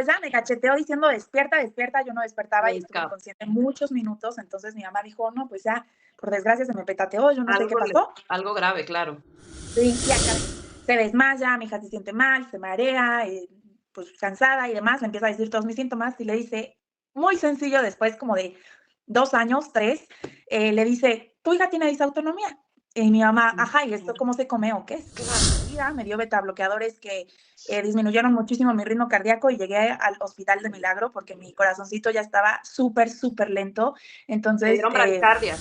pues ya me cacheteó diciendo despierta, despierta, yo no despertaba y estuve Nunca. inconsciente muchos minutos, entonces mi mamá dijo, no, pues ya, por desgracia se me petateó, yo no sé qué Algo, pasó. algo grave, claro. Sí, y acá se desmaya, mi hija se siente mal, se marea, pues cansada y demás, le empieza a decir todos mis síntomas y le dice, muy sencillo, después como de 2 años, 3, le dice, tu hija tiene disautonomía. Y mi mamá, ajá, ¿y esto cómo se come o qué es? Y ya me dio beta bloqueadores que disminuyeron muchísimo mi ritmo cardíaco y llegué al hospital de milagro porque mi corazoncito ya estaba súper, súper lento. Me Entonces, dieron bradicardias.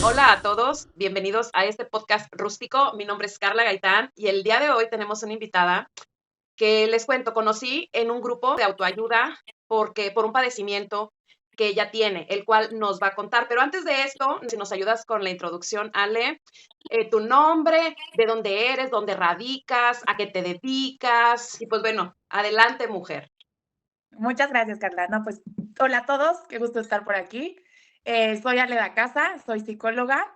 Hola a todos, bienvenidos a este podcast rústico. Mi nombre es Carla Gaitán y el día de hoy tenemos una invitada que les cuento, conocí en un grupo de autoayuda por un padecimiento que ella tiene, el cual nos va a contar. Pero antes de esto, si nos ayudas con la introducción, Ale, tu nombre, de dónde eres, dónde radicas, a qué te dedicas. Y pues bueno, adelante, mujer. muchas gracias, Carla. No, pues, hola a todos, qué gusto estar por aquí. Soy Ale da Casa, soy psicóloga,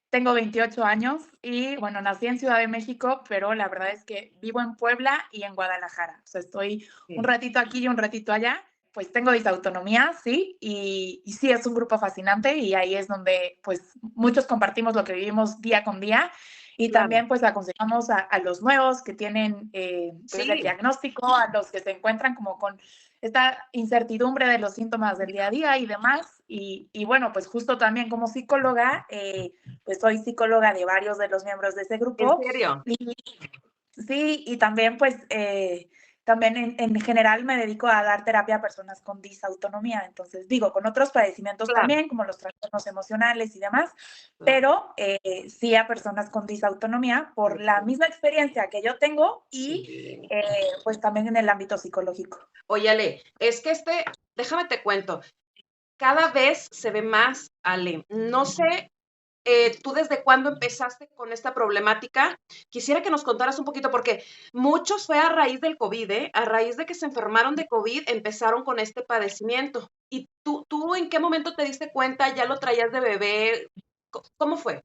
tengo 28 años y, bueno, nací en Ciudad de México, pero la verdad es que vivo en Puebla y en Guadalajara. O sea, estoy un Sí, ratito aquí y un ratito allá. Pues tengo disautonomía, sí, y sí, es un grupo fascinante y ahí es donde, pues, muchos compartimos lo que vivimos día con día y claro. también, pues, aconsejamos a los nuevos que tienen, pues, el Sí, diagnóstico, a los que se encuentran como con esta incertidumbre de los síntomas del día a día y demás. Y bueno, pues justo también como psicóloga, pues soy psicóloga de varios de los miembros de ese en grupo. serio. Y sí, y también pues también en general me dedico a dar terapia a personas con disautonomía. Entonces digo, con otros padecimientos Claro, también, como los trastornos emocionales y demás, claro. pero sí a personas con disautonomía por la Ok. misma experiencia que yo tengo y Sí. pues también en el ámbito psicológico. Oye, Ale, es que déjame te cuento, cada vez se ve más, Ale. No sé, tú desde cuándo empezaste con esta problemática. Quisiera que nos contaras un poquito, porque muchos fue a raíz del COVID, ¿eh? A raíz de que se enfermaron de COVID, empezaron con este padecimiento. ¿Y tú en qué momento te diste cuenta? ¿Ya lo traías de bebé? ¿Cómo fue?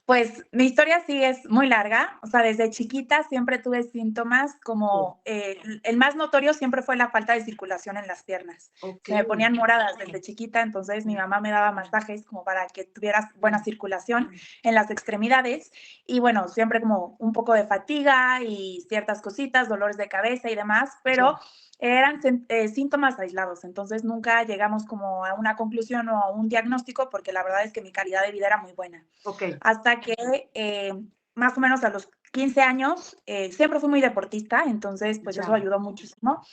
Pues mi historia sí es muy larga, o sea, desde chiquita siempre tuve síntomas Sí. como, el más notorio siempre fue la falta de circulación en las piernas. Ok. Se me ponían moradas desde chiquita, entonces mi mamá me daba masajes como para que tuvieras buena circulación en las extremidades y bueno, siempre como un poco de fatiga y ciertas cositas, dolores de cabeza y demás, pero Ya. eran síntomas aislados, entonces nunca llegamos como a una conclusión o a un diagnóstico porque la verdad es que mi calidad de vida era muy buena Ok. hasta que más o menos a los 15 años, siempre fui muy deportista, entonces pues eso Ya. ayudó muchísimo.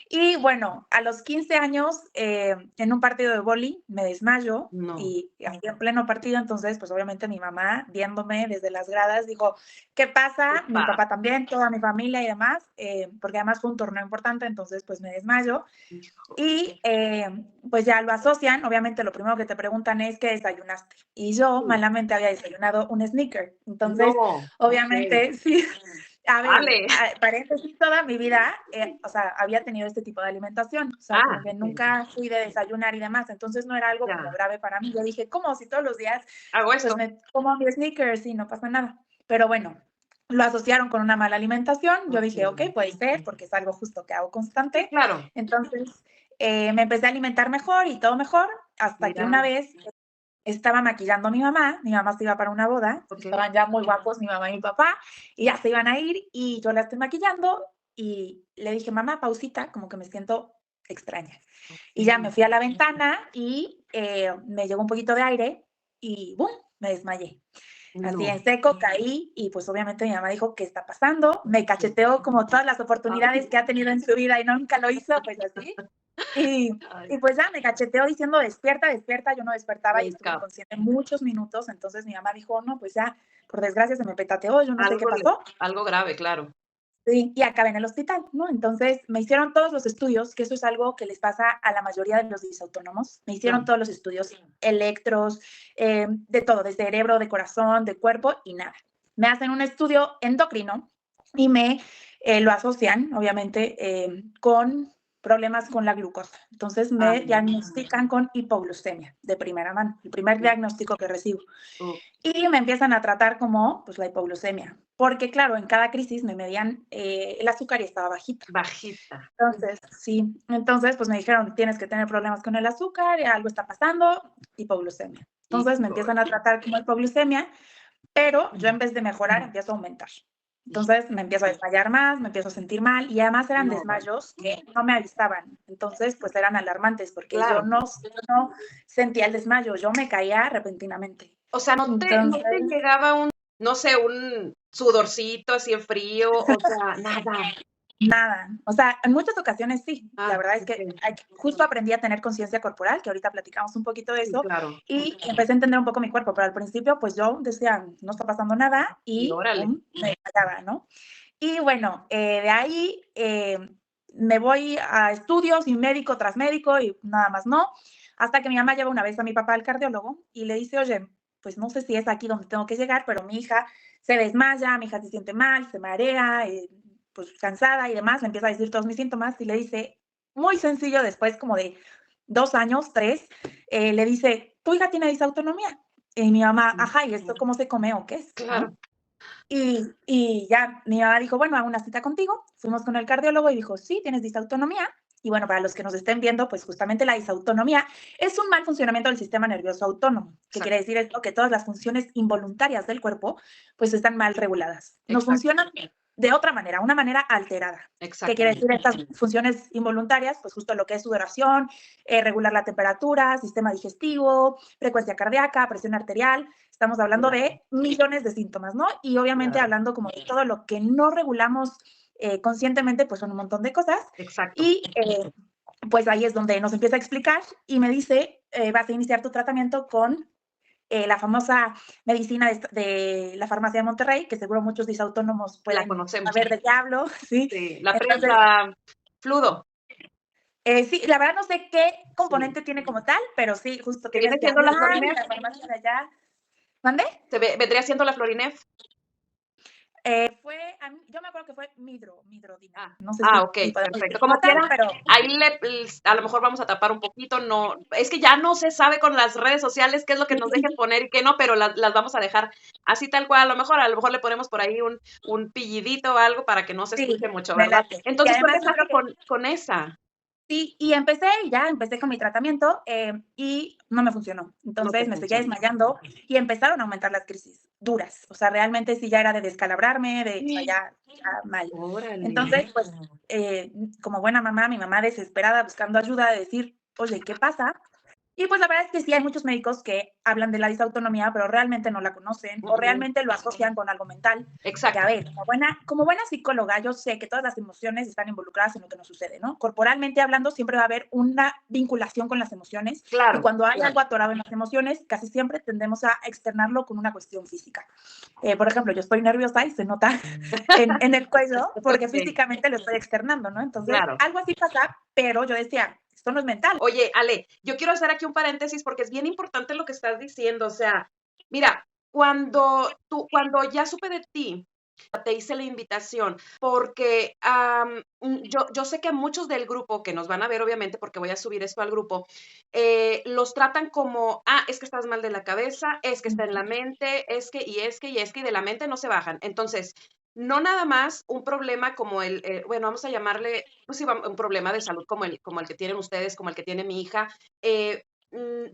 Y bueno, a los 15 años, en un partido de vóley me desmayo No. y ahí en pleno partido, entonces pues obviamente mi mamá viéndome desde las gradas dijo, ¿qué pasa? Mi Upa. papá también, toda mi familia y demás, porque además fue un torneo importante, entonces pues me desmayo Hijo. y pues ya lo asocian, obviamente lo primero que te preguntan es qué desayunaste. Y yo Sí. malamente había desayunado un sneaker. Entonces, No. Ok. obviamente, sí, a ver, Ale. paréntesis, toda mi vida, o sea, había tenido este tipo de alimentación. O sea, como Ah, que ok. nunca fui de desayunar y demás. Entonces no era algo como Ya. grave para mí. Yo dije, ¿cómo? Si todos los días, Hago pues esto. me como mi sneakers y no pasa nada. Pero bueno, lo asociaron con una mala alimentación. Yo Ok. dije, ok, puede ser, porque es algo justo que hago Sí, constante. claro. Entonces, me empecé a alimentar mejor y todo mejor, hasta que Mira. una vez estaba maquillando a mi mamá se iba para una boda, Ok. estaban ya muy guapos mi mamá y mi papá, y ya se iban a ir, y yo la estoy maquillando, y le dije: "Mamá, pausita, como que me siento extraña". Y ya me Ok. fui a la ventana y, me llegó un poquito de aire y ¡bum!, me desmayé. Así No. en seco caí y, pues, obviamente mi mamá dijo: "¿Qué está pasando?". Me Sí. cacheteó como todas las Ay, oportunidades que ha tenido en su vida y nunca lo hizo, pues así. Y ay, y pues ya me cacheteó diciendo: "Despierta, despierta", yo no despertaba y estuve nunca. inconsciente muchos minutos, entonces mi mamá dijo: "No, pues ya, por desgracia se me petateó, yo no sé qué Algo pasó". algo grave, claro. Sí, y acabé en el hospital, ¿no? Entonces, me hicieron todos los estudios, que eso es algo que les pasa a la mayoría de los disautónomos. Me hicieron Claro. todos los estudios, electros, de todo, de cerebro, de corazón, de cuerpo y nada. Me hacen un estudio endocrino y me lo asocian, obviamente, con problemas con la glucosa. Entonces me diagnostican con hipoglucemia de primera mano, el primer diagnóstico que recibo. Y me empiezan a tratar como pues, la hipoglucemia, porque claro, en cada crisis me medían el azúcar y estaba bajita. Bajita. Entonces, sí, entonces pues me dijeron, tienes que tener problemas con el azúcar, algo está pasando, hipoglucemia. Entonces me empiezan a tratar como hipoglucemia, pero yo en vez de mejorar empiezo a aumentar. Entonces me empiezo a desmayar más, me empiezo a sentir mal y además eran desmayos que no me avisaban. Entonces pues eran alarmantes porque yo no sentía el desmayo, yo me caía repentinamente. O sea, no te llegaba no sé, un sudorcito así en frío, o sea, nada. Nada. O sea, en muchas ocasiones sí. La verdad es que justo aprendí a tener conciencia corporal, que ahorita platicamos un poquito de eso, claro. Y empecé a entender un poco mi cuerpo, pero al principio pues yo decía, no está pasando nada y me desmayaba, ¿no? Y bueno, de ahí me voy a estudios y médico tras médico y nada más no, hasta que mi mamá lleva una vez a mi papá al cardiólogo y le dice, oye, pues no sé si es aquí donde tengo que llegar, pero mi hija se desmaya, mi hija se siente mal, se marea, pues cansada y demás, le empieza a decir todos mis síntomas y le dice, muy sencillo, después como de 2 años, 3, le dice, tu hija tiene disautonomía. Y mi mamá, ajá, ¿y esto cómo se come o qué es? Claro. ¿No? Y ya mi mamá dijo, bueno, hago una cita contigo. Fuimos con el cardiólogo y dijo, sí, tienes disautonomía. Y bueno, para los que nos estén viendo, pues justamente la disautonomía es un mal funcionamiento del sistema nervioso autónomo. ¿Qué quiere decir esto? Que todas las funciones involuntarias del cuerpo, pues están mal reguladas. Nos funcionan de otra manera, una manera alterada. ¿Qué quiere decir estas funciones involuntarias? Pues justo lo que es sudoración, regular la temperatura, sistema digestivo, frecuencia cardíaca, presión arterial. Estamos hablando de millones de síntomas, ¿no? Y obviamente hablando como de todo lo que no regulamos conscientemente, pues son un montón de cosas. Y pues ahí es donde nos empieza a explicar y me dice, vas a iniciar tu tratamiento con la famosa medicina de la farmacia de Monterrey, que seguro muchos disautónomos pueden saber de qué hablo. Sí, la Fludo. Sí, la verdad no sé qué componente tiene como tal, pero sí, justo ¿Viene tenías que siendo la hablar, Florinef? la farmacia de allá. ¿Mande? ¿Vendría siendo la Florinef? Yo me acuerdo que fue Midrodina. No sé si perfecto. Como quiera, pero ahí a lo mejor vamos a tapar un poquito, no, es que ya no se sabe con las redes sociales qué es lo que nos dejen poner y qué no, pero las vamos a dejar así tal cual, a lo mejor le ponemos por ahí un pillidito o algo para que no se escuche mucho, ¿verdad? Entonces, ¿tú empezaste con esa? Sí, y empecé con mi tratamiento y no me funcionó. Entonces me seguía desmayando y empezaron a aumentar las crisis duras. O sea, realmente sí ya era de descalabrarme, o sea, ya mal. Entonces, pues, como buena mamá, mi mamá desesperada buscando ayuda de decir, oye, ¿qué pasa? Y pues la verdad es que sí hay muchos médicos que hablan de la disautonomía, pero realmente no la conocen o realmente lo asocian con algo mental. Que a ver, como buena psicóloga, yo sé que todas las emociones están involucradas en lo que nos sucede, ¿no? Corporalmente hablando, siempre va a haber una vinculación con las emociones. Y cuando hay algo atorado en las emociones, casi siempre tendemos a externarlo con una cuestión física. Por ejemplo, yo estoy nerviosa y se nota en el cuello porque físicamente lo estoy externando, ¿no? Entonces, algo así pasa, pero yo decía, esto no es mental. Oye, Ale, yo quiero hacer aquí un paréntesis porque es bien importante lo que estás diciendo. O sea, mira, cuando ya supe de ti, te hice la invitación porque yo sé que muchos del grupo que nos van a ver, obviamente, porque voy a subir esto al grupo, los tratan como, es que estás mal de la cabeza, es que está en la mente, y de la mente no se bajan. Entonces, no nada más un problema como bueno, vamos a llamarle, pues sí, un problema de salud como el que tienen ustedes, como el que tiene mi hija,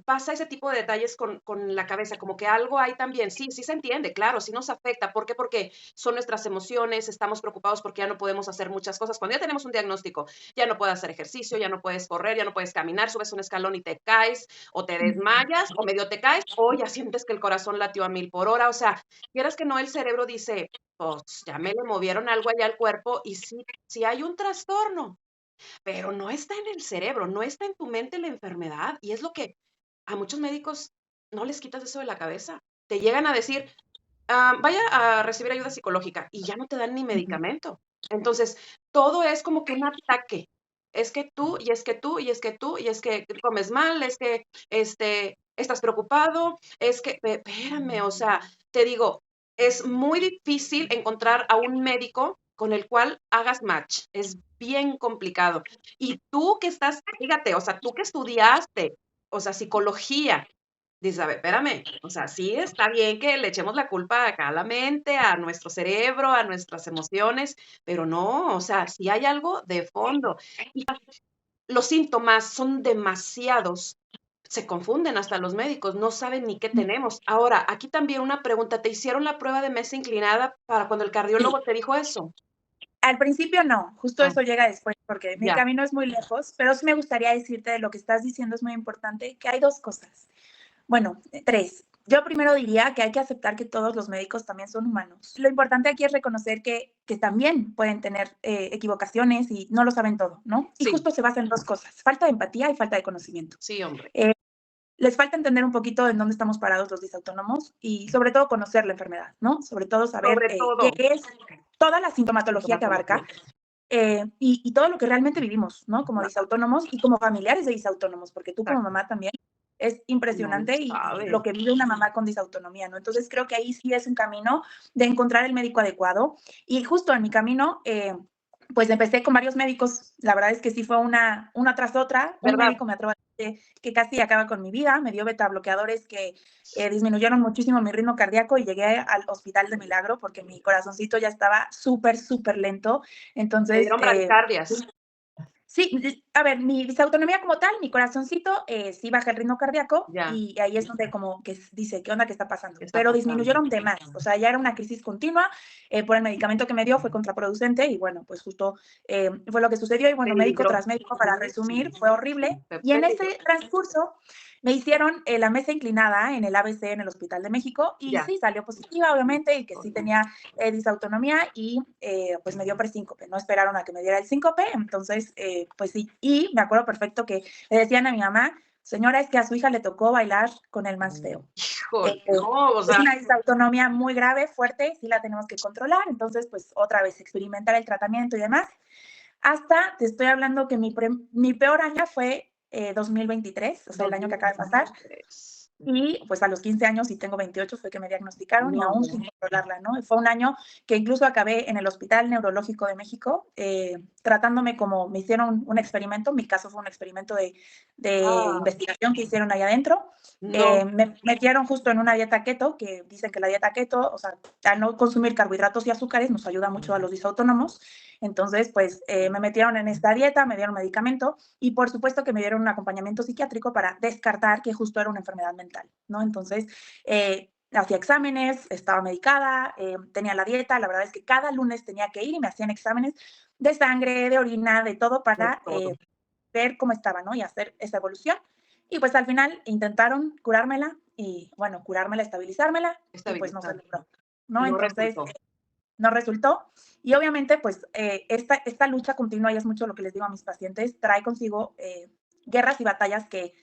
pasa ese tipo de detalles con la cabeza, como que algo hay también, sí se entiende, claro, sí nos afecta. ¿Por qué? Porque son nuestras emociones, estamos preocupados porque ya no podemos hacer muchas cosas. Cuando ya tenemos un diagnóstico, ya no puedes hacer ejercicio, ya no puedes correr, ya no puedes caminar, subes un escalón y te caes, o te desmayas, o medio te caes, o ya sientes que el corazón latió a 1000 por hora. O sea, quieras que no, el cerebro dice, pues ya me le movieron algo allá al cuerpo y sí hay un trastorno, pero no está en el cerebro, no está en tu mente la enfermedad, y es lo que a muchos médicos no les quitas eso de la cabeza. Te llegan a decir, vaya a recibir ayuda psicológica y ya no te dan ni medicamento. Entonces, todo es como que un ataque. Es que tú, y es que tú, y es que tú, y es que comes mal, es que estás preocupado, es que, espérame, o sea, te digo, es muy difícil encontrar a un médico con el cual hagas match. Es bien complicado. Y tú que estás, fíjate, o sea, tú que estudiaste, o sea, psicología, dices, a ver, espérame, o sea, sí está bien que le echemos la culpa acá a la mente, a nuestro cerebro, a nuestras emociones, pero no, o sea, sí hay algo de fondo. Y los síntomas son demasiados. Se confunden hasta los médicos, no saben ni qué tenemos. Ahora, aquí también una pregunta, ¿te hicieron la prueba de mesa inclinada para cuando el cardiólogo Sí. te dijo eso? Al principio no, justo Ah, eso llega después, porque mi ya. camino es muy lejos, pero sí me gustaría decirte de lo que estás diciendo es muy importante, que hay 2 cosas. Bueno, 3. Yo primero diría que hay que aceptar que todos los médicos también son humanos. Lo importante aquí es reconocer que también pueden tener equivocaciones y no lo saben todo, ¿no? Y Sí, justo se basa en 2 cosas, falta de empatía y falta de conocimiento. sí, hombre. Eh, Les falta entender un poquito en dónde estamos parados los disautónomos y sobre todo conocer la enfermedad, ¿no? Sobre todo saber Sobre qué todo, es toda la sintomatología que abarca sintomatología. y todo lo que realmente vivimos, ¿no? Como disautónomos y como familiares de disautónomos, porque tú como Exacto. mamá también es No impresionante y sabe. lo que vive una mamá con disautonomía, ¿no? Entonces creo que ahí sí es un camino de encontrar el médico adecuado y justo en mi camino, pues empecé con varios médicos, la verdad es que sí fue una tras otra, un ¿Verdad? médico me atrevo a decir que casi acaba con mi vida, me dio beta bloqueadores que disminuyeron muchísimo mi ritmo cardíaco y llegué al hospital de milagro porque mi corazoncito ya estaba súper, súper lento. Te Entonces, dieron bradicardias. sí, a ver, mi disautonomía como tal, mi corazoncito, sí baja el ritmo cardíaco Ya, y ahí es donde como que dice, ¿qué onda? ¿Qué está pasando? ¿qué está Pero pasando? disminuyeron de más, o sea, ya era una crisis continua, por el medicamento que me dio fue contraproducente y bueno, pues justo fue lo que sucedió y bueno, médico Peligro, tras médico, para resumir, fue horrible. qué Y en ese peligro. transcurso me hicieron la mesa inclinada en el ABC en el Hospital de México y Ya. sí, salió positiva, obviamente, y que sí tenía disautonomía y pues me dio presíncope. No esperaron a que me diera el síncope, entonces pues sí. Y me acuerdo perfecto que le decían a mi mamá, señora, es que a su hija le tocó bailar con el más feo. Híjole, no, o Es sea, una disautonomía muy grave, fuerte, sí la tenemos que controlar, entonces pues otra vez experimentar el tratamiento y demás. Hasta, te estoy hablando que mi peor año fue 2023, o sea, el año que acaba de pasar, 2023. y pues a los 15 años, y tengo 28, fue que me diagnosticaron y No, aún sin controlarla, ¿no? Fue un año que incluso acabé en el Hospital Neurológico de México, tratándome como me hicieron un experimento, mi caso fue un experimento de ah, investigación que hicieron allá adentro. no, Me metieron justo en una dieta keto, que dicen que la dieta keto, o sea, al no consumir carbohidratos y azúcares, nos ayuda mucho a los disautónomos. Entonces, pues me metieron en esta dieta, me dieron medicamento y por supuesto que me dieron un acompañamiento psiquiátrico para descartar que justo era una enfermedad mental, ¿no? Entonces, hacía exámenes, estaba medicada, tenía la dieta, la verdad es que cada lunes tenía que ir y me hacían exámenes de sangre, de orina, de todo de para todo. ver cómo estaba, ¿no? Y hacer esa evolución. Y pues al final intentaron curármela y, bueno, curármela, estabilizármela y pues no se Estabilizar. logró, Y ¿no? no Entonces, resultó. no resultó. Y obviamente, pues esta lucha continua, y es mucho lo que les digo a mis pacientes, trae consigo guerras y batallas que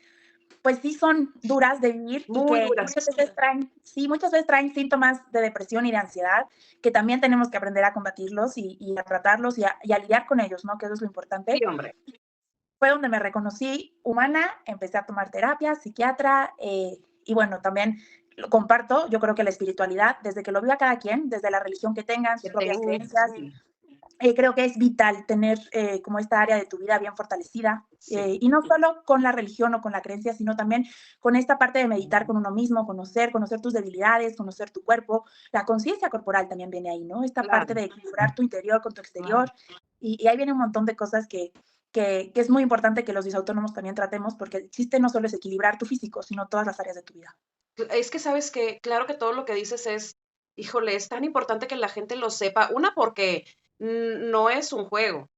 pues sí son duras de vivir y Muy que duras. muchas veces traen, sí, muchas veces traen síntomas de depresión y de ansiedad, que también tenemos que aprender a combatirlos y a tratarlos y a lidiar con ellos, ¿no? Que eso es lo Sí, importante. hombre. Fue donde me reconocí humana, empecé a tomar terapia, psiquiatra, y bueno, también lo comparto, yo creo que la espiritualidad, desde que lo viva cada quien, desde la religión que tengan, sus Que propias tengo, creencias, sí, creo que es vital tener como esta área de tu vida bien fortalecida. sí, Y no solo con la religión o con la creencia, sino también con esta parte de meditar con uno mismo, conocer tus debilidades, conocer tu cuerpo. La conciencia corporal también viene ahí, ¿no? Esta parte claro, de equilibrar tu interior con tu claro. exterior. Y ahí viene un montón de cosas que es muy importante que los disautónomos también tratemos, porque el chiste no solo es equilibrar tu físico, sino todas las áreas de tu vida. Es que sabes que, claro que todo lo que dices es, híjole, es tan importante que la gente lo sepa. Una, porque no es un juego.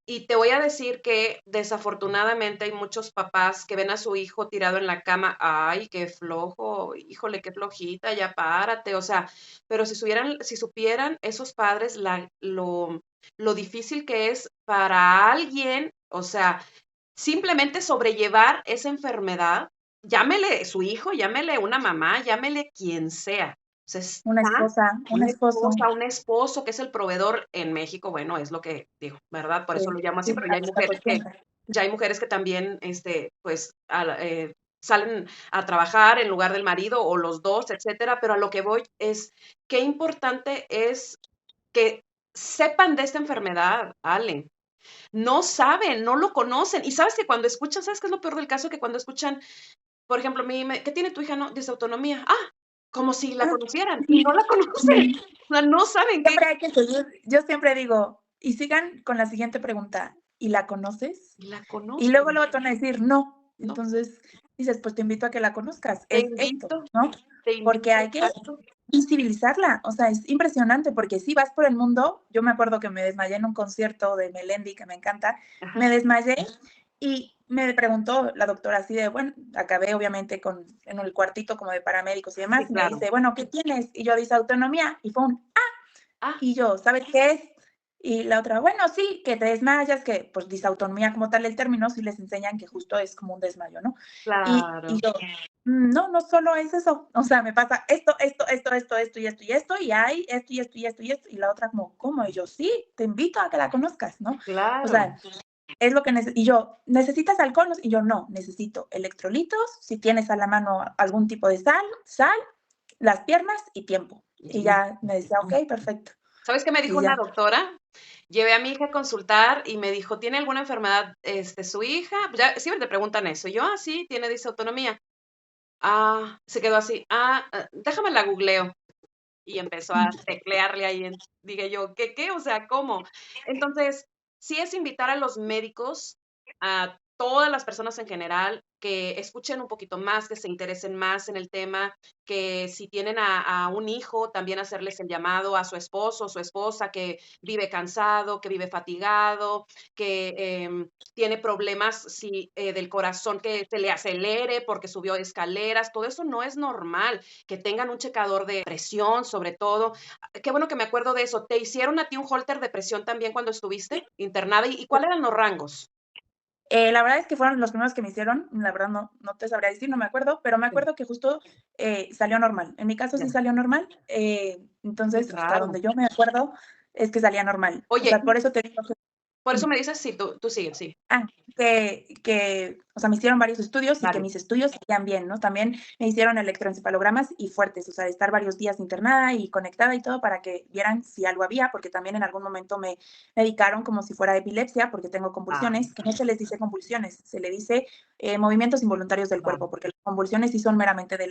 Y te voy a decir que desafortunadamente hay muchos papás que ven a su hijo tirado en la cama, ay, qué flojo, híjole, qué flojita, ya párate, o sea, pero si supieran esos padres lo difícil que es para alguien, o sea, simplemente sobrellevar esa enfermedad, llámele su hijo, llámele una mamá, llámele quien sea. O sea, Una esposa, un una esposo. esposa, un esposo que es el proveedor en México, bueno, es lo que digo, ¿verdad? Por Sí, eso lo llamo así, sí, pero hasta por siempre. ya hay mujeres que también, pues, salen a trabajar en lugar del marido o los dos, etcétera, pero a lo que voy es qué importante es que sepan de esta enfermedad, Ale. No saben, no lo conocen. Y sabes que cuando escuchan, ¿sabes qué es lo peor del caso? Que cuando escuchan, por ejemplo, ¿qué tiene tu hija? No, disautonomía. Ah, como si la Ah, conocieran y no la conocen. O sea, no saben qué. siempre hay que seguir. Yo siempre digo, y sigan con la siguiente pregunta, ¿y la conoces? Y la Y luego conocen, luego te van a decir no. ¿no? Entonces dices, pues te invito a que la conozcas. Te Es esto, invito, ¿no? te Porque invito, hay que exacto. visibilizarla. O sea, es impresionante porque si vas por el mundo, yo me acuerdo que me desmayé en un concierto de Melendi, que me encanta, Ajá, me desmayé y me preguntó la doctora así de, bueno, acabé obviamente en el cuartito como de paramédicos y sí, demás, y me claro. dice, bueno, ¿qué tienes? Y yo, disautonomía, y fue un, Ah, y yo, ¿sabes qué es? Y la otra, bueno, sí, que te desmayas, que pues disautonomía como tal el término, sí les enseñan que justo es como un desmayo, ¿no? Y claro, yo, no, no solo es eso, o sea, me pasa esto y esto y esto, y hay esto y esto y esto y esto, y la otra como, ¿cómo? Y yo, sí, te invito a que la conozcas, ¿no? O claro. sea, es lo que necesito. Y yo, ¿necesitas alcohol? Y yo, no, necesito electrolitos, si tienes a la mano algún tipo de sal, las piernas y tiempo. Y Sí. ya me decía, ok, perfecto. ¿Sabes qué me dijo Y una ya. doctora? Llevé a mi hija a consultar y me dijo, ¿tiene alguna enfermedad, su hija? Pues ya siempre te preguntan eso. Y yo, ah, sí, tiene disautonomía. Ah, se quedó así. Ah, déjame la googleo. Y empezó a teclearle ahí. Dije yo, ¿qué? O sea, ¿cómo? Entonces, sí es invitar a los médicos, a todas las personas en general, que escuchen un poquito más, que se interesen más en el tema, que si tienen a un hijo, también hacerles el llamado a su esposo o su esposa que vive cansado, que vive fatigado, que tiene problemas del corazón, que se le acelere porque subió escaleras. Todo eso no es normal, que tengan un checador de presión, sobre todo. Qué bueno que me acuerdo de eso. ¿Te hicieron a ti un holter de presión también cuando estuviste internada? ¿Y cuáles eran los rangos? La verdad es que fueron los primeros que me hicieron, la verdad no te sabría decir, no me acuerdo, pero me Sí, acuerdo que justo salió normal. En mi caso ya. sí salió normal, Qué entonces hasta raro. donde yo me acuerdo es que salía normal. O Oye, sea, por eso te digo que por eso dime. me dices, sí, tú sigues, sí. Ah, o sea, me hicieron varios estudios y que Varios. mis estudios salían bien, ¿no? También me hicieron electroencefalogramas y fuertes, o sea, de estar varios días internada y conectada y todo para que vieran si algo había, porque también en algún momento me medicaron como si fuera epilepsia, porque tengo Ah, convulsiones, que no se les dice convulsiones, se le dice movimientos involuntarios del vale. cuerpo, porque las convulsiones sí son meramente de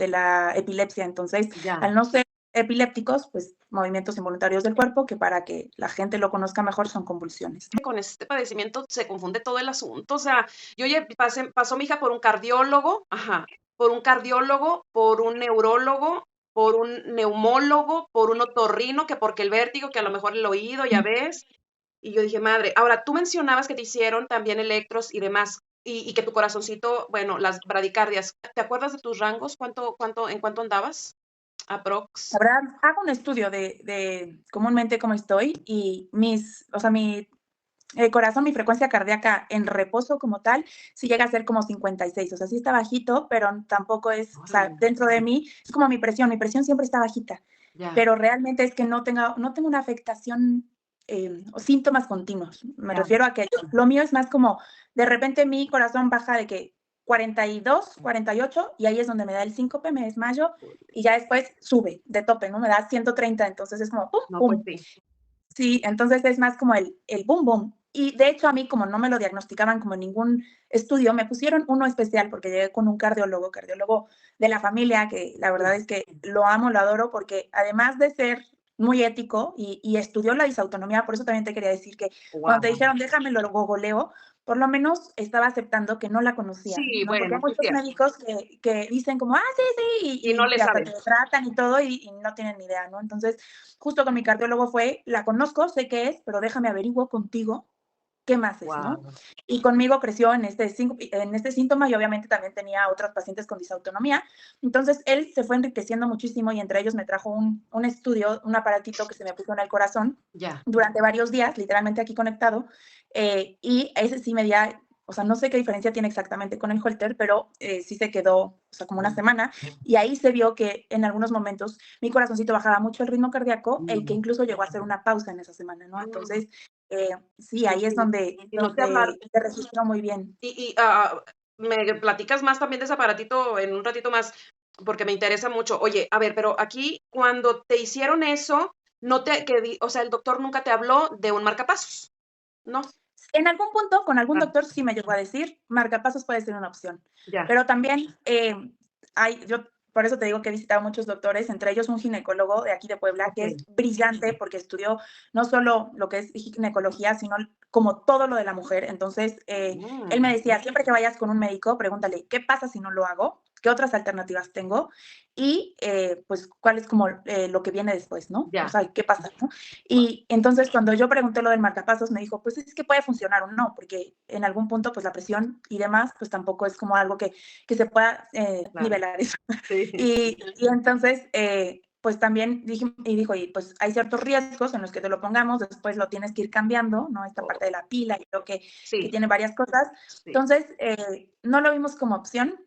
la epilepsia. Entonces, Ya. al no ser epilépticos, pues movimientos involuntarios del cuerpo, que para que la gente lo conozca mejor son convulsiones. Con este padecimiento se confunde todo el asunto. O sea, yo ya pasó mi hija por un cardiólogo, ajá, por un neurólogo, por un neumólogo, por un otorrino, que porque el vértigo, que a lo mejor el oído, ya ves. Y yo dije, madre, ahora tú mencionabas que te hicieron también electros y demás, y que tu corazoncito, bueno, las bradicardias, ¿te acuerdas de tus rangos? En cuánto andabas? La Aprox. verdad, hago un estudio de comúnmente cómo estoy y o sea, mi corazón, mi frecuencia cardíaca en reposo como tal, sí llega a ser como 56, o sea, sí está bajito, pero tampoco es, o sea, Órale, dentro de mí es como mi presión siempre está bajita, ya. pero realmente es que no tengo una afectación o síntomas continuos. Me Ya. refiero a que lo mío es más como, de repente mi corazón baja de que 42, 48, y ahí es donde me da el síncope, me desmayo, y ya después sube de tope, ¿no? Me da 130, entonces es como pum, No, pues pum. sí. Sí, entonces es más como el boom, boom. Y de hecho a mí, como no me lo diagnosticaban como ningún estudio, me pusieron uno especial porque llegué con un cardiólogo de la familia, que la verdad Sí. es que lo amo, lo adoro, porque además de ser muy ético y estudió la disautonomía, por eso también te quería decir que cuando te Wow. dijeron déjame lo gogoleo, por lo menos estaba aceptando que no la conocía, Sí, ¿no? Porque hay bueno, sí es muchos cierto. médicos que dicen como, sí, sí, Y no y le hasta te saben. tratan y todo y no tienen ni idea, ¿no? Entonces, justo con mi cardiólogo fue, la conozco, sé qué es, pero déjame averiguo contigo qué más es, ¿no? Wow. Y conmigo creció en este síntoma y obviamente también tenía otros pacientes con disautonomía. Entonces él se fue enriqueciendo muchísimo y entre ellos me trajo un estudio, un aparatito que se me puso en el corazón Ya. durante varios días, literalmente aquí conectado, y ese sí me dio, o sea, no sé qué diferencia tiene exactamente con el Holter, pero sí se quedó, o sea, como una semana, y ahí se vio que en algunos momentos mi corazoncito bajaba mucho el ritmo cardíaco, el que Mm. incluso llegó a hacer una pausa en esa semana, ¿no? Ah, Entonces, sí, ahí es imagínate. Y no te hablar, donde se registró muy bien. me platicas más también de ese aparatito en un ratito más, porque me interesa mucho. Oye, a ver, pero aquí cuando te hicieron eso, no te, o sea, el doctor nunca te habló de un marcapasos, ¿no? En algún punto, con algún Ah, doctor sí me llegó a decir, marcapasos puede ser una opción, ya, pero también, yo por eso te digo que he visitado muchos doctores, entre ellos un ginecólogo de aquí de Puebla, que es okey. brillante porque estudió no solo lo que es ginecología, sino como todo lo de la mujer. Entonces, él me Mm, decía, siempre que vayas con un médico, pregúntale, ¿qué pasa si no lo hago? ¿Qué otras alternativas tengo? Y, pues, ¿cuál es como, lo que viene después, no? O ya, sea, ¿qué pasa, no? Y entonces, cuando yo pregunté lo del marcapasos, me dijo, pues es que puede funcionar o no, porque en algún punto, pues la presión y demás, pues tampoco es como algo que se pueda claro. nivelar eso. Sí, Y entonces, pues también dije, y dijo, y pues hay ciertos riesgos en los que te lo pongamos, después lo tienes que ir cambiando, ¿no? Esta parte de la pila, y creo que sí, tiene varias cosas. sí. Entonces, no lo vimos como opción.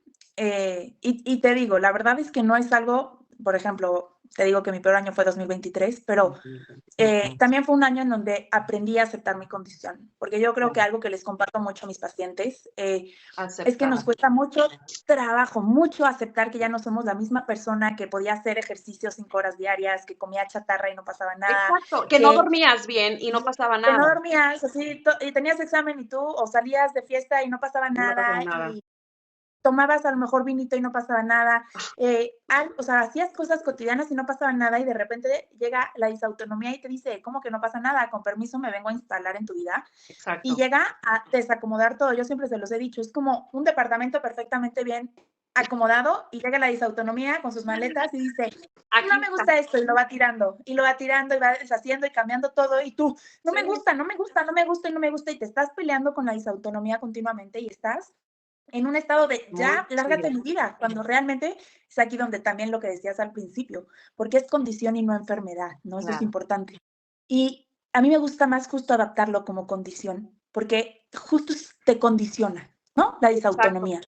Y te digo, la verdad es que no es algo, por ejemplo, te digo que mi peor año fue 2023, pero 2023. también fue un año en donde aprendí a aceptar mi condición, porque yo creo Ya, que algo que les comparto mucho a mis pacientes es que nos aceptar. cuesta mucho trabajo, mucho aceptar que ya no somos la misma persona que podía hacer ejercicio 5 horas diarias, que comía chatarra y no pasaba nada, Exacto, que no que, dormías bien y no pasaba que no nada, dormías, así, y tenías examen y tú, o salías de fiesta y no pasaba y no pasaba nada, nada. y tomabas a lo mejor vinito y no pasaba nada, o sea, hacías cosas cotidianas y no pasaba nada y de repente llega la disautonomía y te dice, ¿cómo que no pasa nada? Con permiso me vengo a instalar en tu vida y Exacto. llega a desacomodar todo. Yo siempre se los he dicho, es como un departamento perfectamente bien acomodado y llega la disautonomía con sus maletas y dice, Aquí no me está. gusta esto y lo va tirando y lo va tirando y va deshaciendo y cambiando todo y tú, no me Sí, gusta, no me gusta, no me gusta y no me gusta y te estás peleando con la disautonomía continuamente y estás en un estado de muy ya, lárgate sí, mi vida, cuando realmente es aquí donde también lo que decías al principio, porque es condición y no enfermedad, ¿no? Eso es claro. importante. Y a mí me gusta más justo adaptarlo como condición, porque justo te condiciona, ¿no? La Exacto, disautonomía.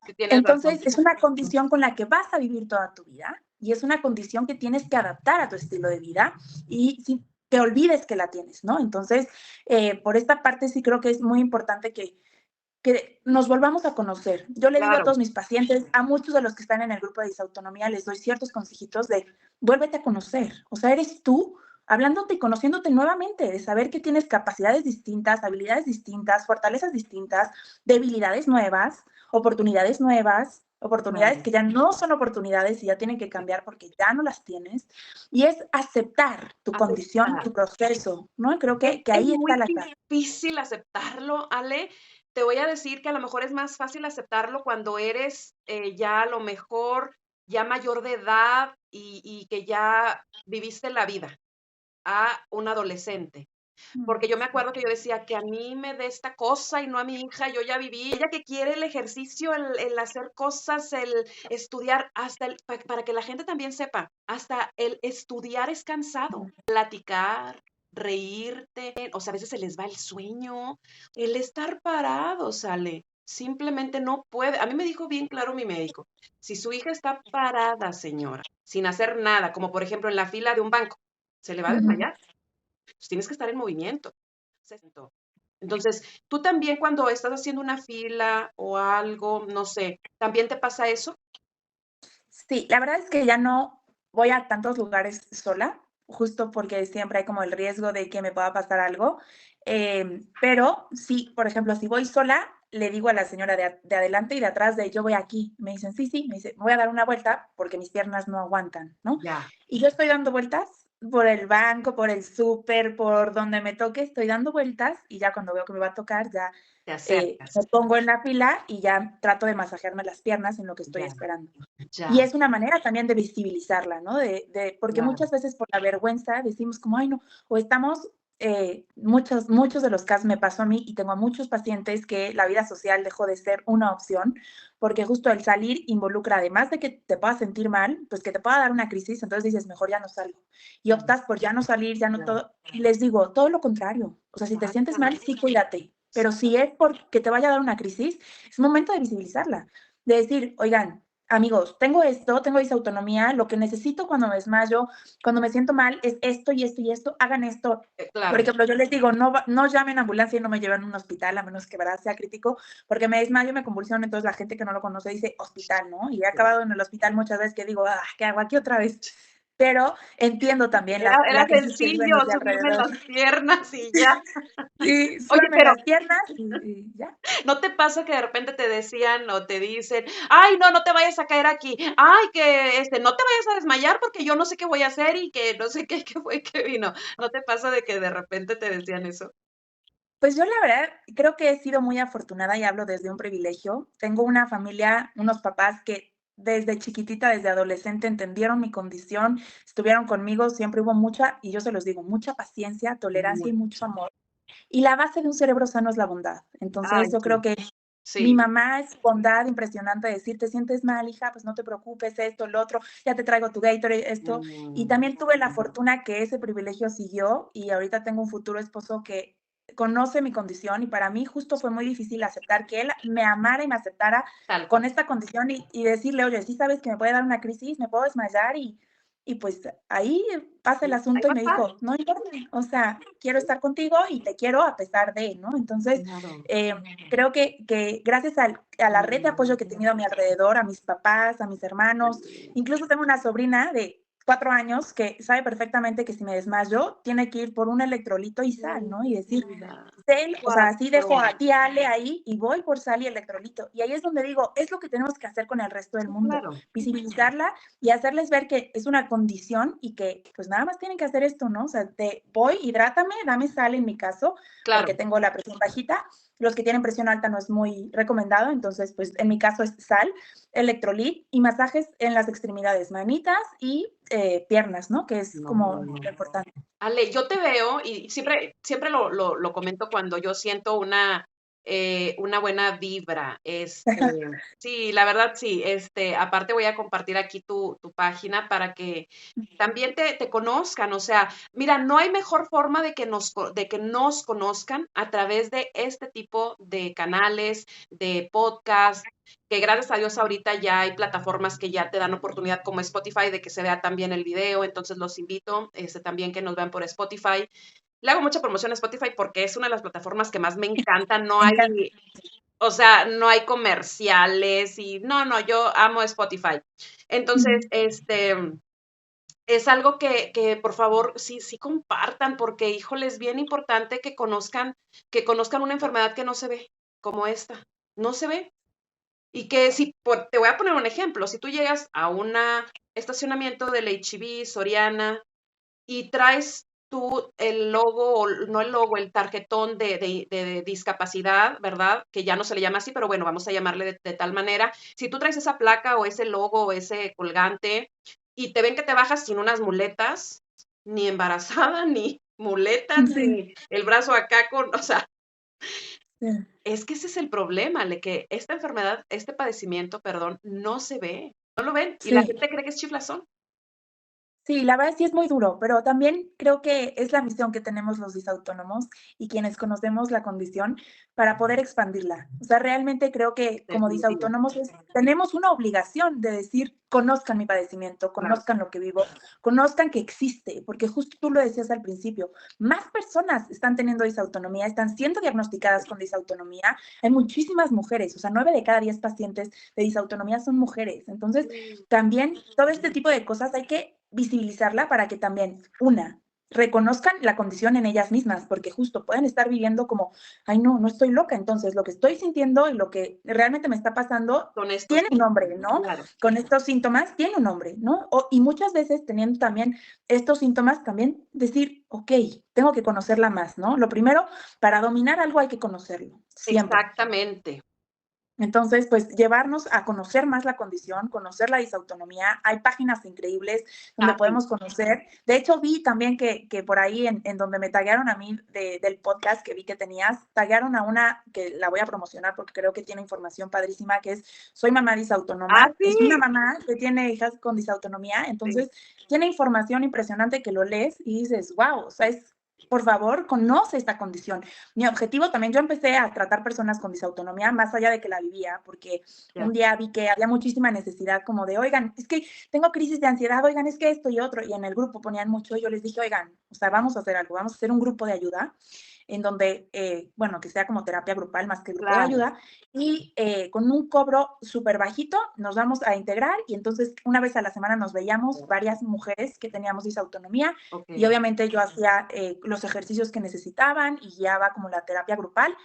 sí tienes razón. Entonces, es una condición con la que vas a vivir toda tu vida y es una condición que tienes que adaptar a tu estilo de vida y si te olvides que la tienes, ¿no? Entonces, por esta parte sí creo que es muy importante que nos volvamos a conocer. Yo le digo a Claro, todos mis pacientes, a muchos de los que están en el grupo de disautonomía, les doy ciertos consejitos de vuélvete a conocer. O sea, eres tú hablándote y conociéndote nuevamente, de saber que tienes capacidades distintas, habilidades distintas, fortalezas distintas, debilidades nuevas, oportunidades claro. que ya no son oportunidades y ya tienen que cambiar porque ya no las tienes. Y es aceptar tu condición, Aceptar. tu proceso, ¿no? Creo que Es ahí muy está la clave. difícil aceptarlo, Ale. Te voy a decir que a lo mejor es más fácil aceptarlo cuando eres, ya a lo mejor ya mayor de edad y que ya viviste la vida, a un adolescente. Porque yo me acuerdo que yo decía: "Que a mí me dé esta cosa y no a mi hija, yo ya viví". Ella que quiere el ejercicio, el hacer cosas, el estudiar, hasta el para que la gente también sepa, hasta el estudiar es cansado. Platicar, reírte, o sea, a veces se les va el sueño, el estar parados, Ale, simplemente no puede. A mí me dijo bien claro mi médico: "Si su hija está parada, señora, sin hacer nada, como por ejemplo en la fila de un banco, se le va a Ujú. desmayar". Pues tienes que estar en movimiento. Entonces, tú también cuando estás haciendo una fila o algo, no sé, ¿también te pasa eso? Sí, la verdad es que ya no voy a tantos lugares sola, justo porque siempre hay como el riesgo de que me pueda pasar algo. Pero sí, por ejemplo, si voy sola, le digo a la señora de adelante y de atrás de yo voy aquí. Me dicen, sí, sí, me dice, voy a dar una vuelta porque mis piernas no aguantan, ¿no? Ya, Y yo estoy dando vueltas por el banco, por el súper, por donde me toque, estoy dando vueltas y ya cuando veo que me va a tocar, ya te acercas. me pongo en la fila y ya trato de masajearme las piernas en lo que estoy Ya, esperando. Y ya, es una manera también de visibilizarla, ¿no? Porque claro. muchas veces por la vergüenza decimos como, ay, no, o estamos, muchos de los casos me pasó a mí y tengo a muchos pacientes que la vida social dejó de ser una opción, porque justo el salir involucra, además de que te puedas sentir mal, pues que te pueda dar una crisis, entonces dices, mejor ya no salgo. Y Claro, optas por ya no salir, ya no claro. todo. Y les digo, todo lo contrario. O sea, si te sientes mal, Exactamente. sí, cuídate. Pero Sí, si es porque te vaya a dar una crisis, es momento de visibilizarla, de decir, oigan, amigos, tengo esto, tengo disautonomía, lo que necesito cuando me desmayo, cuando me siento mal, es esto y esto y esto, hagan esto. Por claro. ejemplo, yo les digo, no llamen a ambulancia y no me lleven a un hospital, a menos que verdad sea crítico, porque me desmayo, me convulsiono, entonces la gente que no lo conoce dice hospital, ¿no? Y he Sí. acabado en el hospital muchas veces que digo, ¿qué hago aquí otra vez? pero entiendo también Era la crisis que viven sencillo, los de subirme alrededor. las piernas y ya. Sí, Oye, súbeme pero las piernas y ya. ¿no te pasa que de repente te decían o te dicen: "Ay, no, no te vayas a caer aquí. Ay, que, no te vayas a desmayar porque yo no sé qué voy a hacer y que no sé qué, qué fue que vino"? ¿No te pasa de que de repente te decían eso? Pues yo la verdad creo que he sido muy afortunada y hablo desde un privilegio. Tengo una familia, unos papás que desde chiquitita, desde adolescente entendieron mi condición, estuvieron conmigo, siempre hubo mucha, y yo se los digo, mucha paciencia, tolerancia Muy y mucho amor. Y la base de un cerebro sano es la bondad. Ay, Entonces, yo creo sí, que mi sí. mamá es bondad impresionante, decir: "Te sientes mal, hija, pues no te preocupes, esto, lo otro, ya te traigo tu Gatorade", esto. Y Mm, también tuve la fortuna que ese privilegio siguió, y ahorita tengo un futuro esposo que conoce mi condición, y para mí justo fue muy difícil aceptar que él me amara y me aceptara tal cual. con esta condición y decirle: "Oye, sí sabes que me puede dar una crisis, me puedo desmayar", y pues ahí pasa el Ahí asunto y va a me estar. dijo: "No importa, o sea, quiero estar contigo y te quiero a pesar de", ¿no? Entonces, Claro. eh, creo que gracias a la red de apoyo que he Mm, tenido a mi alrededor, a mis papás, a mis hermanos, incluso tengo una sobrina de 4 años que sabe perfectamente que si me desmayo, tiene que ir por un electrolito y sal, mi ¿no? Y decir, vida. Cel, o sea, así dejo Guau. a tía Ale ahí y voy por sal y electrolito. Y ahí es donde digo, es lo que tenemos que hacer con el resto del Sí, mundo, claro, visibilizarla y hacerles ver que es una condición y que pues nada más tienen que hacer esto, ¿no? O sea, te voy, hidrátame, dame sal en mi caso, porque claro. tengo la presión bajita. Los que tienen presión alta no es muy recomendado, entonces pues en mi caso es sal, electrolit y masajes en las extremidades, manitas y piernas, ¿no? Que es No, no, como no. lo importante. Ale, yo te veo y siempre lo comento cuando yo siento una buena vibra. Sí, la verdad sí. Aparte voy a compartir aquí tu página para que también te conozcan. O sea, mira, no hay mejor forma de que nos conozcan a través de este tipo de canales, de podcast, que gracias a Dios ahorita ya hay plataformas que ya te dan oportunidad como Spotify de que se vea también el video, entonces los invito, también que nos vean por Spotify. Le hago mucha promoción a Spotify porque es una de las plataformas que más me encanta, no Me encanta. hay, o sea, no hay comerciales y no, no, yo amo Spotify. Entonces, Ujú. es algo que por favor sí, sí compartan porque, híjole, es bien importante que conozcan una enfermedad que no se ve como esta, no se ve. Y que si, te voy a poner un ejemplo, si tú llegas a un estacionamiento del H-E-B, Soriana, y traes tú el logo, o no el logo, el tarjetón de discapacidad, ¿verdad? Que ya no se le llama así, pero bueno, vamos a llamarle de tal manera. Si tú traes esa placa o ese logo o ese colgante y te ven que te bajas sin unas muletas, ni embarazada, ni muletas, Sí, ni el brazo acá con, o sea, sí. es que ese es el problema, de que esta enfermedad, este padecimiento, perdón, no se ve, no lo ven y la Sí. gente cree que es chiflazón. Sí, la verdad sí es muy duro, pero también creo que es la misión que tenemos los disautónomos y quienes conocemos la condición para poder expandirla. O sea, realmente creo que como Definitivo, disautónomos tenemos una obligación de decir, conozcan mi padecimiento, claro. conozcan lo que vivo, conozcan que existe, porque justo tú lo decías al principio, más personas están teniendo disautonomía, están siendo diagnosticadas con disautonomía. Hay muchísimas mujeres, o sea, 9 de cada 10 pacientes de disautonomía son mujeres. Entonces, Mm, también todo este tipo de cosas hay que visibilizarla para que también, una, reconozcan la condición en ellas mismas, porque justo pueden estar viviendo como, ay, no, no estoy loca, entonces lo que estoy sintiendo y lo que realmente me está pasando con estos, tiene un nombre, ¿no? claro, Con estos síntomas tiene un nombre, ¿no? Y muchas veces teniendo también estos síntomas, también decir, ok, tengo que conocerla más, ¿no? Lo primero, para dominar algo hay que conocerlo, siempre. exactamente. Entonces, pues llevarnos a conocer más la condición, conocer la disautonomía. Hay páginas increíbles donde Ah, sí, podemos conocer. De hecho, vi también que por ahí en donde me taguearon a mí del podcast que vi que tenías, taguearon a una que la voy a promocionar porque creo que tiene información padrísima, que es Soy mamá ah, disautónoma. sí, Es una mamá que tiene hijas con disautonomía, sí, entonces tiene información impresionante que lo lees y dices, wow, o sea, es, por favor, conoce esta condición. Mi objetivo también, yo empecé a tratar personas con disautonomía más allá de que la vivía, porque ya. un día vi que había muchísima necesidad como de, oigan, es que tengo crisis de ansiedad, oigan, es que esto y otro, y en el grupo ponían mucho, y yo les dije, oigan, o sea, vamos a hacer algo, vamos a hacer un grupo de ayuda. en donde, bueno, que sea como terapia grupal más que grupo de Claro, ayuda, y con un cobro súper bajito nos vamos a integrar y entonces una vez a la semana nos veíamos varias mujeres que teníamos disautonomía y okey. obviamente yo hacía los ejercicios que necesitaban y guiaba como la terapia grupal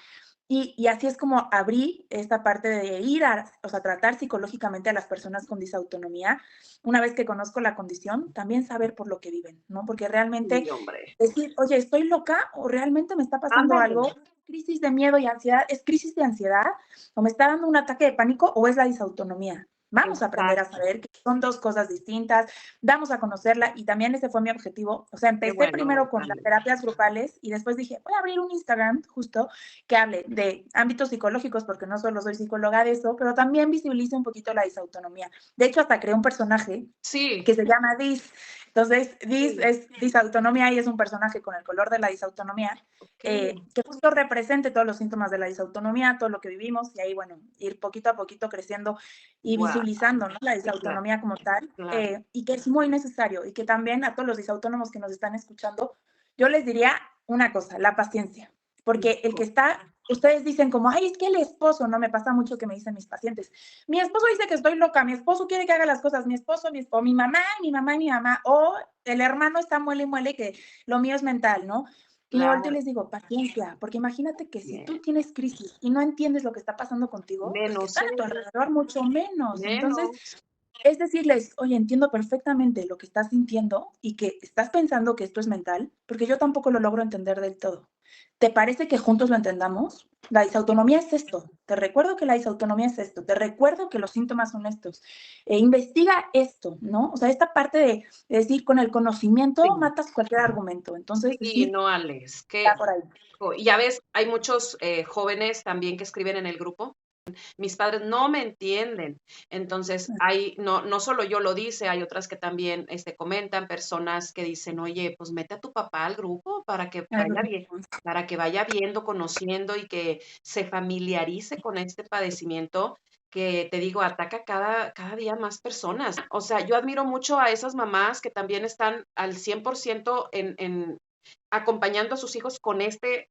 y así es como abrí esta parte de ir a, o sea, tratar psicológicamente a las personas con disautonomía. Una vez que conozco la condición, también saber por lo que viven, ¿no? Porque realmente Sí, hombre. decir, oye, ¿estoy loca o realmente me está pasando Ándale. algo? ¿Crisis de miedo y ansiedad? ¿Es crisis de ansiedad? ¿O me está dando un ataque de pánico o es la disautonomía? Vamos a aprender a Exacto. saber que son dos cosas distintas, vamos a conocerla y también ese fue mi objetivo. O sea, Qué empecé bueno, primero con las Andy. terapias grupales y después dije, voy a abrir un Instagram justo que hable de ámbitos psicológicos, porque no solo soy psicóloga de eso, pero también visibilice un poquito la disautonomía. De hecho, hasta creé un personaje Sí, que se llama Dis. Entonces, Dis sí, es disautonomía y es un personaje con el color de la disautonomía, okey. que justo represente todos los síntomas de la disautonomía, todo lo que vivimos, y ahí, bueno, ir poquito a poquito creciendo y Guau, visibilizando, ¿no? La sí, claro, disautonomía como tal, claro. y que es muy necesario, y que también a todos los disautónomos que nos están escuchando, yo les diría una cosa, la paciencia, porque el que Hijo, está, ustedes dicen como, ay, es que el esposo, no me pasa mucho que me dicen mis pacientes, mi esposo dice que estoy loca, mi esposo quiere que haga las cosas, mi esposo, mi mamá, mi mamá y mi mamá, o el hermano está muele y muele que lo mío es mental, ¿no? Y me volteo y claro, les digo, paciencia, porque imagínate que si bien. tú tienes crisis y no entiendes lo que está pasando contigo, los que Menos están a tu ellos, alrededor mucho menos. Entonces, menos. es decirles, oye, entiendo perfectamente lo que estás sintiendo y que estás pensando que esto es mental, porque yo tampoco lo logro entender del todo. ¿Te parece que juntos lo entendamos? La disautonomía es esto. Te recuerdo que la disautonomía es esto. Te recuerdo que los síntomas son estos. Investiga esto, ¿no? O sea, esta parte de decir, con el conocimiento Sí, matas cualquier argumento. Entonces, sí, decir, no, Alex, está que por ahí. y ya ves, hay muchos, jóvenes también que escriben en el grupo. Mis padres no me entienden. Entonces, hay, no solo yo lo dice, hay otras que también comentan, personas que dicen, oye, pues mete a tu papá al grupo para que vaya viendo, conociendo y que se familiarice con este padecimiento que te digo, ataca cada día más personas. O sea, yo admiro mucho a esas mamás que también están al 100% en acompañando a sus hijos con este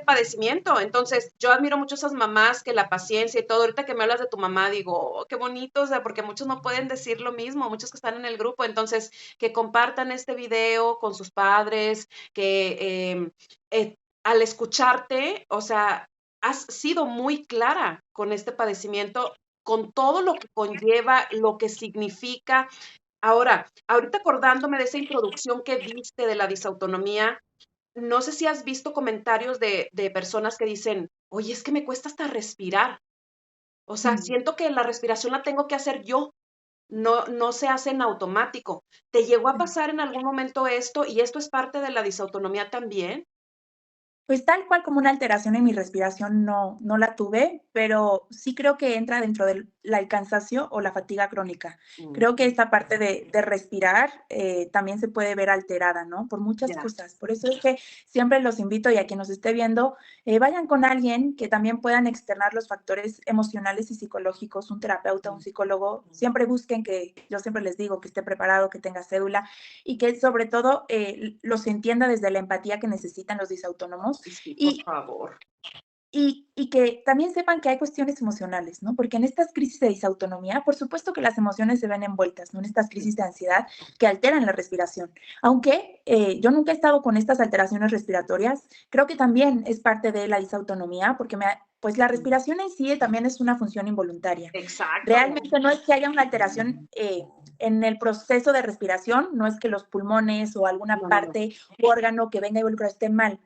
padecimiento. Entonces, yo admiro mucho a esas mamás que la paciencia y todo. Ahorita que me hablas de tu mamá, digo, oh, qué bonito, o sea, porque muchos no pueden decir lo mismo, muchos que están en el grupo. Entonces, que compartan este video con sus padres, que al escucharte, o sea, has sido muy clara con este padecimiento, con todo lo que conlleva, lo que significa. Ahora, ahorita acordándome de esa introducción que diste de la disautonomía, no sé si has visto comentarios de personas que dicen, oye, es que me cuesta hasta respirar. O sea, siento que la respiración la tengo que hacer yo, no se hace en automático. ¿Te llegó a pasar en algún momento esto y esto es parte de la disautonomía también? Pues tal cual como una alteración en mi respiración no la tuve, pero sí creo que entra dentro del cansancio o la fatiga crónica. Creo que Ujú, esta parte de respirar, también se puede ver alterada, ¿no? Por muchas ya, cosas. Por eso es que siempre los invito, y a quien nos esté viendo, vayan con alguien que también puedan externar los factores emocionales y psicológicos, un terapeuta, un psicólogo. Siempre busquen que, yo siempre les digo, que esté preparado, que tenga cédula y que sobre todo los entienda desde la empatía que necesitan los disautónomos sí, por y, favor. y que también sepan que hay cuestiones emocionales, ¿no? Porque en estas crisis de disautonomía, por supuesto que las emociones se ven envueltas, ¿no? En estas crisis de ansiedad que alteran la respiración. Aunque yo nunca he estado con estas alteraciones respiratorias, creo que también es parte de la disautonomía, porque pues la respiración en sí también es una función involuntaria. Exacto. Realmente no es que haya una alteración en el proceso de respiración, no es que los pulmones o alguna No, no, no. parte u órgano que venga involucrado esté mal,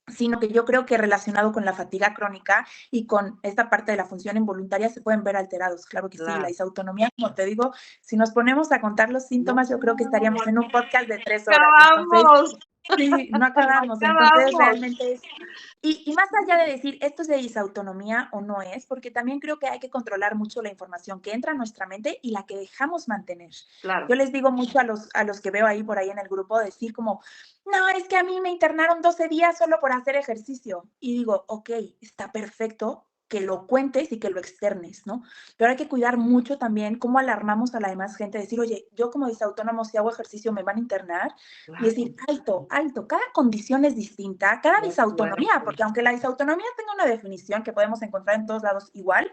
sino que yo creo que relacionado con la fatiga crónica y con esta parte de la función involuntaria se pueden ver alterados. Claro que sí, la Claro. disautonomía, como te digo, si nos ponemos a contar los No, síntomas, yo creo que estaríamos en un podcast de 3 horas. Entonces, acabamos, sí, no no acabamos. Entonces, acabamos. realmente es y más allá de decir esto es de disautonomía o no es, porque también creo que hay que controlar mucho la información que entra a nuestra mente y la que dejamos mantener. Claro. Yo les digo mucho a los que veo ahí por ahí en el grupo decir como, no, es que a mí me internaron 12 días solo por hacer ejercicio. Y digo, ok, está perfecto que lo cuentes y que lo externes, ¿no? Pero hay que cuidar mucho también cómo alarmamos a la demás gente, decir, oye, yo como disautónomo, si hago ejercicio, me van a internar, y Claro, decir, alto, alto, cada condición es distinta, cada de acuerdo. disautonomía, porque aunque la disautonomía tenga una definición que podemos encontrar en todos lados igual,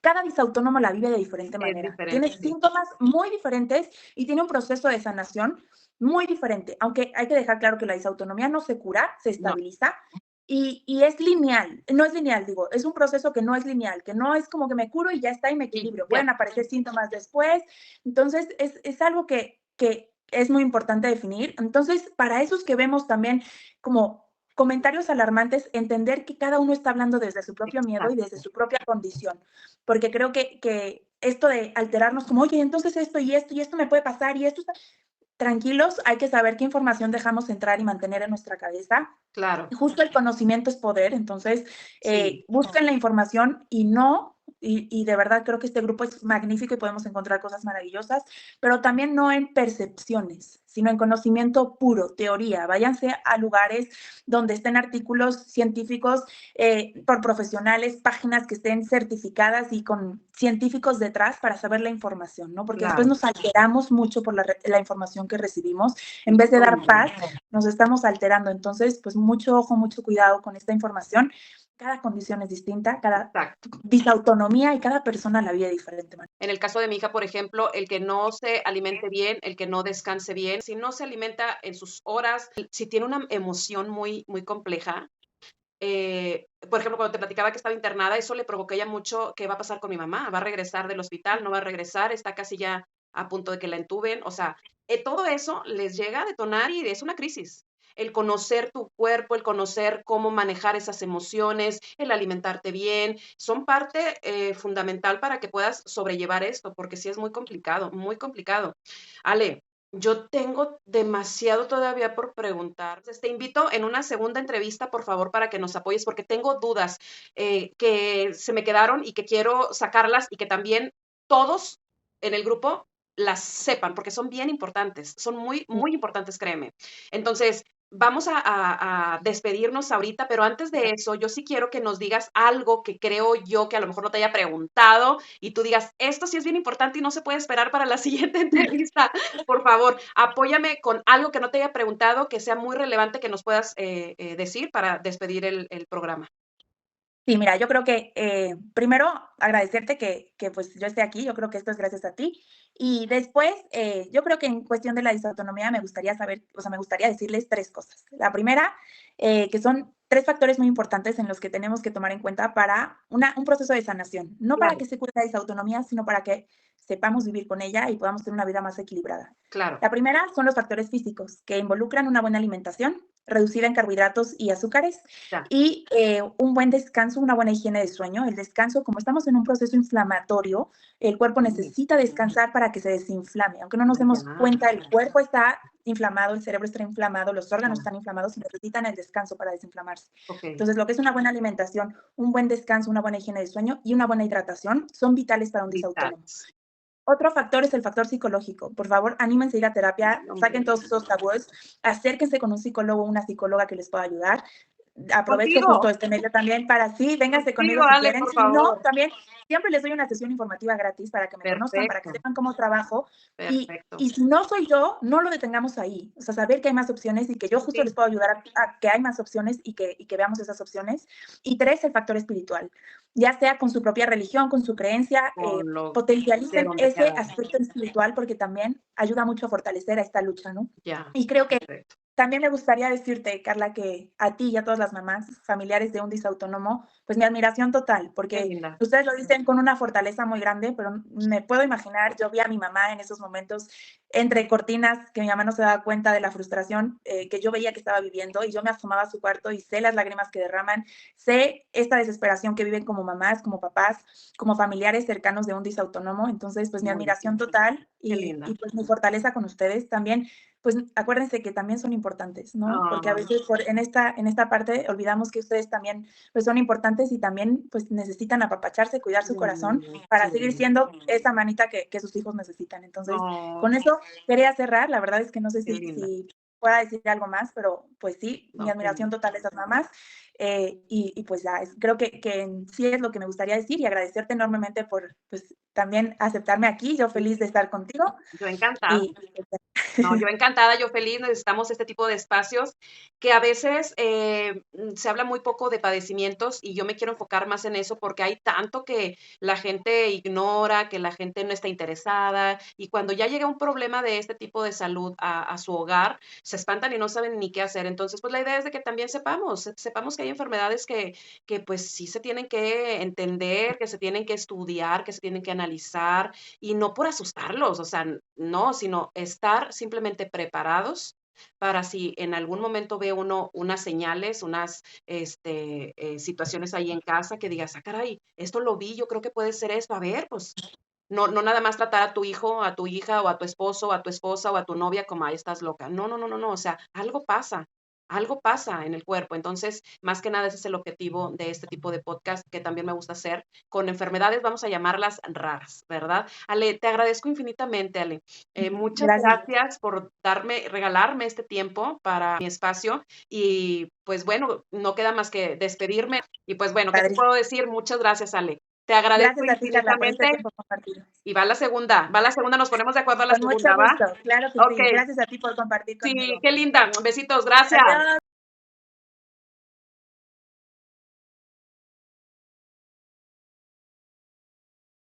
cada disautónomo la vive de diferente Es manera. diferente, Tiene sí. síntomas muy diferentes y tiene un proceso de sanación muy diferente, aunque hay que dejar claro que la disautonomía no se cura, se No, estabiliza y es lineal, no es lineal, digo, es un proceso que no es lineal, que no es como que me curo y ya está y me y equilibrio. ya, Pueden aparecer síntomas después, entonces es algo que es muy importante definir. Entonces, para esos que vemos también como comentarios alarmantes, entender que cada uno está hablando desde su propio miedo y desde exacto. su propia condición, porque creo que esto de alterarnos como, oye, entonces esto y esto me puede pasar y esto está... Tranquilos, hay que saber qué información dejamos entrar y mantener en nuestra cabeza. Claro, Justo el conocimiento es poder, entonces sí, busquen la información y no, y de verdad creo que este grupo es magnífico y podemos encontrar cosas maravillosas, pero también no en percepciones, sino en conocimiento puro, teoría. Váyanse a lugares donde estén artículos científicos por profesionales, páginas que estén certificadas y con científicos detrás para saber la información, ¿no? Porque después claro. nos alteramos mucho por la información que recibimos, en vez de dar Híjole, paz, nos estamos alterando. Entonces, pues mucho ojo, mucho cuidado con esta información. Cada condición es distinta, cada exacto. disautonomía y cada persona la vive de diferente manera. En el caso de mi hija, por ejemplo, el que no se alimente bien, el que no descanse bien, si no se alimenta en sus horas, si tiene una emoción muy, muy compleja, por ejemplo, cuando te platicaba que estaba internada, eso le provocó a ella mucho, ¿qué va a pasar con mi mamá? ¿Va a regresar del hospital? ¿No va a regresar? Está casi ya a punto de que la entuben. O sea, todo eso les llega a detonar y es una crisis. El conocer tu cuerpo, el conocer cómo manejar esas emociones, el alimentarte bien, son parte fundamental para que puedas sobrellevar esto, porque sí es muy complicado, muy complicado. Ale, yo tengo demasiado todavía por preguntar. Entonces, te invito en una segunda entrevista, por favor, para que nos apoyes, porque tengo dudas que se me quedaron y que quiero sacarlas y que también todos en el grupo las sepan, porque son bien importantes, son muy, muy importantes, créeme. Entonces, vamos a despedirnos ahorita, pero antes de eso, yo sí quiero que nos digas algo que creo yo que a lo mejor no te haya preguntado y tú digas, esto sí es bien importante y no se puede esperar para la siguiente entrevista. Por favor, apóyame con algo que no te haya preguntado, que sea muy relevante que nos puedas decir para despedir el programa. Sí, mira, yo creo que primero agradecerte que pues yo esté aquí, yo creo que esto es gracias a ti. Y después, yo creo que en cuestión de la disautonomía me gustaría saber, o sea, me gustaría decirles tres cosas. La primera, que son tres factores muy importantes en los que tenemos que tomar en cuenta para un proceso de sanación. No para Claro, que se cure la disautonomía, sino para que sepamos vivir con ella y podamos tener una vida más equilibrada. claro. La primera son los factores físicos, que involucran una buena alimentación, reducida en carbohidratos y azúcares, Ya. y un buen descanso, una buena higiene de sueño. El descanso, como estamos en un proceso inflamatorio, el cuerpo Sí, necesita descansar para que se desinflame. Aunque no nos demos ya. cuenta, el cuerpo está inflamado, el cerebro está inflamado, los órganos Ya. están inflamados y necesitan el descanso para desinflamarse. Ok. Entonces, lo que es una buena alimentación, un buen descanso, una buena higiene de sueño y una buena hidratación son vitales para un disautónomo. Vitales. Otro factor es el factor psicológico. Por favor, anímense a ir a terapia, Hombre. saquen todos esos tabúes, acérquense con un psicólogo o una psicóloga que les pueda ayudar. Aprovecho Contigo, justo este medio también para sí, vénganse conmigo contigo, si Ale, quieren. por Si no, favor. también siempre les doy una sesión informativa gratis para que me conozcan, para que Perfecto, sepan cómo trabajo. perfecto. Y si no soy yo, no lo detengamos ahí. O sea, saber que hay más opciones y que yo justo les Sí, puedo ayudar a que hay más opciones y que veamos esas opciones. Y tres, el factor espiritual. Ya sea con su propia religión, con su creencia, con lo de potencialicen donde ese sea. aspecto espiritual porque también ayuda mucho a fortalecer a esta lucha, ¿no? Ya, Y creo que perfecto. también me gustaría decirte, Carla, que a ti y a todas las mamás familiares de un disautónomo, pues mi admiración total, Qué porque linda. ustedes lo dicen con una fortaleza muy grande, pero me puedo imaginar, yo vi a mi mamá en esos momentos entre cortinas, que mi mamá no se daba cuenta de la frustración que yo veía que estaba viviendo y yo me asomaba a su cuarto y sé las lágrimas que derraman, sé esta desesperación que viven como mamás, como papás, como familiares cercanos de un disautónomo, entonces pues mi Muy admiración difícil. total Qué linda. y pues mi fortaleza con ustedes también pues acuérdense que también son importantes, ¿no? Porque a Ay, veces en esta parte olvidamos que ustedes también pues son importantes y también pues necesitan apapacharse, cuidar su corazón para seguir sí. siendo esa manita que sus hijos necesitan. Entonces, No, con eso quería cerrar. La verdad es que no sé qué linda. si pueda decir algo más, pero pues sí, mi Ok. admiración total a esas mamás. Y pues ya, creo que sí es lo que me gustaría decir y agradecerte enormemente por pues también aceptarme aquí. Yo feliz de estar contigo. Yo encantada. Y pues, ya. No, yo encantada, yo feliz, necesitamos este tipo de espacios que a veces se habla muy poco de padecimientos y yo me quiero enfocar más en eso porque hay tanto que la gente ignora, que la gente no está interesada y cuando ya llega un problema de este tipo de salud a su hogar, se espantan y no saben ni qué hacer. Entonces, pues la idea es de que también sepamos que hay enfermedades que pues sí se tienen que entender, que se tienen que estudiar, que se tienen que analizar y no por asustarlos, o sea, no, sino estar simplemente preparados para si en algún momento ve uno unas señales, unas situaciones ahí en casa que digas, ah, caray, esto lo vi, yo creo que puede ser esto, a ver, pues no nada más tratar a tu hijo, a tu hija o a tu esposo o a tu esposa o a tu novia como, ay, estás loca. No, no, no, no, no, o sea, algo pasa en el cuerpo. Entonces, más que nada ese es el objetivo de este tipo de podcast que también me gusta hacer con enfermedades, vamos a llamarlas raras, ¿verdad? Ale, te agradezco infinitamente, Ale. Muchas Gracias. gracias por regalarme este tiempo para mi espacio y pues bueno, no queda más que despedirme y pues bueno, ¿qué te Padrísimo. puedo decir? Muchas gracias, Ale. Te agradezco Gracias a ti, Carla, por este infinitamente tiempo compartido. y va la segunda, nos ponemos de acuerdo a la Con mucho segunda, ¿va? gusto. Claro que Ok, sí. Gracias a ti por compartir sí, conmigo. qué linda. Besitos, gracias. Adiós.